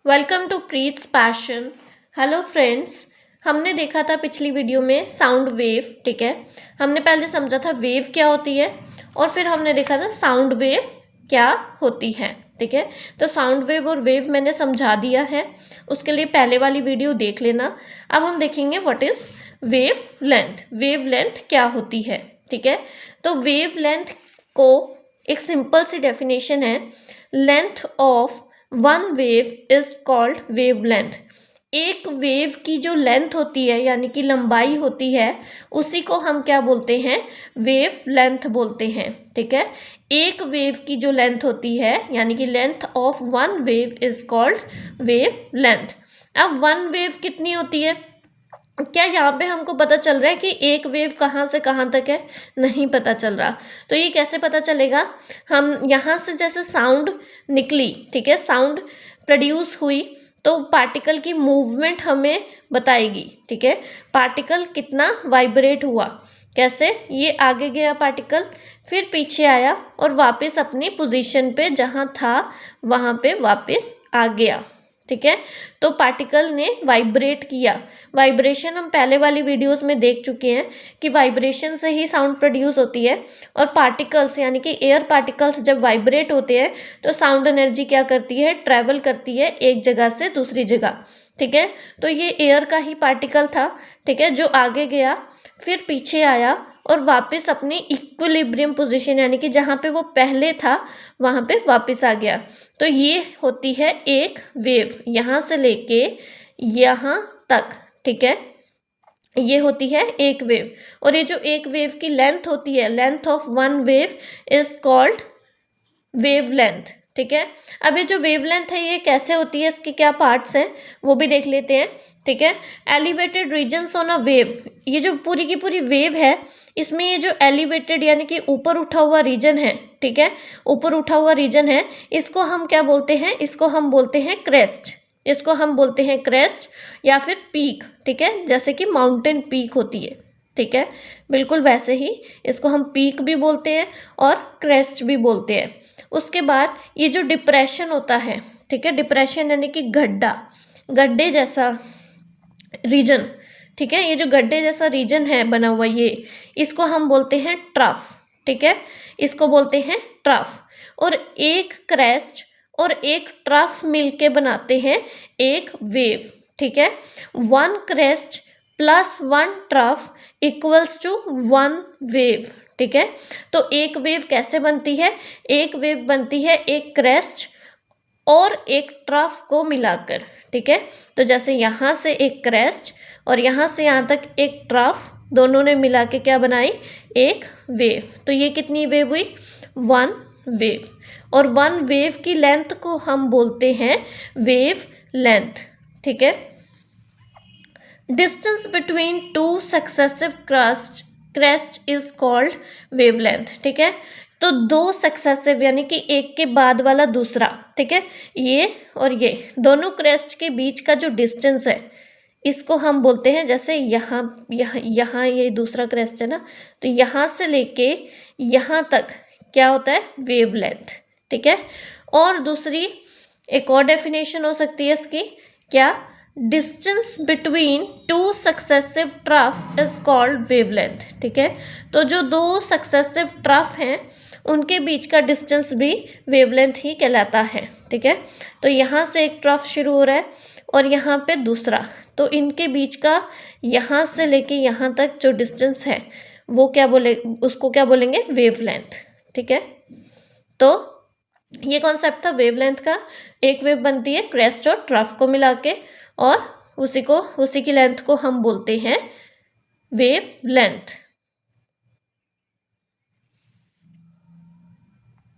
Welcome to Preet's passion. Hello friends, हमने देखा था पिछली वीडियो में साउंड वेव। ठीक है, हमने पहले समझा था वेव क्या होती है और फिर हमने देखा था साउंड वेव क्या होती है। ठीक है, तो साउंड वेव और वेव मैंने समझा दिया है, उसके लिए पहले वाली वीडियो देख लेना। अब हम देखेंगे what is wave length. Wave length क्या होती है। ठीक है, तो वेव लेंथ को एक सिंपल सी डेफिनेशन है, length of one wave is called wavelength. एक वेव की जो लेंथ होती है यानी कि लंबाई होती है उसी को हम क्या बोलते हैं, वेव लेंथ बोलते हैं। ठीक है, एक वेव की जो लेंथ होती है यानी कि length of one wave is called wave length. अब वन वेव कितनी होती है, क्या यहाँ पे हमको पता चल रहा है कि एक वेव कहाँ से कहाँ तक है? नहीं पता चल रहा। तो ये कैसे पता चलेगा? हम यहाँ से जैसे साउंड निकली, ठीक है, साउंड प्रोड्यूस हुई तो पार्टिकल की मूवमेंट हमें बताएगी। ठीक है, पार्टिकल कितना वाइब्रेट हुआ, कैसे, ये आगे गया पार्टिकल, फिर पीछे आया और वापस अपनी पोजीशन पे जहाँ था वहाँ पे वापस आ गया। ठीक है, तो पार्टिकल ने वाइब्रेट किया। वाइब्रेशन हम पहले वाली वीडियोस में देख चुके हैं कि वाइब्रेशन से ही साउंड प्रोड्यूस होती है। और पार्टिकल्स यानी कि एयर पार्टिकल्स जब वाइब्रेट होते हैं तो साउंड एनर्जी क्या करती है, ट्रैवल करती है एक जगह से दूसरी जगह। ठीक है, तो ये एयर का ही पार्टिकल था, ठीक है, जो आगे गया फिर पीछे आया और वापस अपनी इक्विलिब्रियम पोजीशन यानी कि जहाँ पे वो पहले था वहाँ पे वापस आ गया। तो ये होती है एक वेव, यहाँ से लेके यहाँ तक। ठीक है, ये होती है एक वेव। और ये जो एक वेव की लेंथ होती है, length of one wave is called wave length. ठीक है, अब ये जो वेवलेंथ है ये कैसे होती है, इसके क्या पार्ट्स हैं वो भी देख लेते हैं। ठीक है, elevated regions on a wave, ये जो पूरी की पूरी वेव है इसमें ये जो एलिवेटेड यानी कि ऊपर उठा हुआ रीजन है, ठीक है, ऊपर उठा हुआ रीजन है, इसको हम क्या बोलते हैं, इसको हम बोलते हैं क्रेस्ट। इसको हम बोलते हैं क्रेस्ट या फिर पीक। ठीक है, जैसे कि माउंटेन पीक होती है। ठीक है, बिल्कुल वैसे ही इसको हम पीक भी बोलते हैं और क्रेस्ट भी बोलते हैं। उसके बाद ये जो डिप्रेशन होता है, ठीक है, डिप्रेशन यानी कि गड्ढा, गड्ढे जैसा रीजन। ठीक है, ये जो गड्ढे जैसा रीजन है बना हुआ ये, इसको हम बोलते हैं ट्रफ। ठीक है, इसको बोलते हैं ट्रफ। और एक क्रेस्ट और एक ट्रफ मिलके बनाते हैं एक वेव। ठीक है, one crest plus one trough equals to one wave. ठीक है, तो एक वेव कैसे बनती है, एक वेव बनती है एक क्रेस्ट और एक ट्रफ को मिलाकर। ठीक है, तो जैसे यहाँ से एक क्रेस्ट और यहाँ से यहाँ तक एक ट्रफ, दोनों ने मिला के क्या बनाई, एक वेव। तो ये कितनी वेव हुई, वन वेव। और वन वेव की लेंथ को हम बोलते हैं वेव लेंथ। ठीक है, distance between two successive crest is called wavelength. ठीक है, तो दो सक्सेसिव यानी कि एक के बाद वाला दूसरा, ठीक है, ये और ये दोनों क्रेस्ट के बीच का जो डिस्टेंस है इसको हम बोलते हैं, जैसे यहाँ ये दूसरा क्रेस्ट है ना, तो यहाँ से लेके यहाँ तक क्या होता है, वेवलेंथ। ठीक है, और दूसरी एक और डेफिनेशन हो सकती है इसकी, क्या, distance between two successive trough is called wavelength. ठीक है, तो जो दो सक्सेसिव ट्रफ हैं उनके बीच का डिस्टेंस भी वेवलेंथ ही कहलाता है। ठीक है, तो यहाँ से एक ट्रफ शुरू हो रहा है और यहाँ पे दूसरा, तो इनके बीच का यहाँ से लेके यहाँ तक जो डिस्टेंस है वो क्या बोले, उसको क्या बोलेंगे, वेवलेंथ। ठीक है, तो ये कॉन्सेप्ट था वेवलेंथ का। एक वेव बनती है क्रेस्ट और ट्रफ को मिला के और उसी की लेंथ को हम बोलते हैं वेव लेंथ।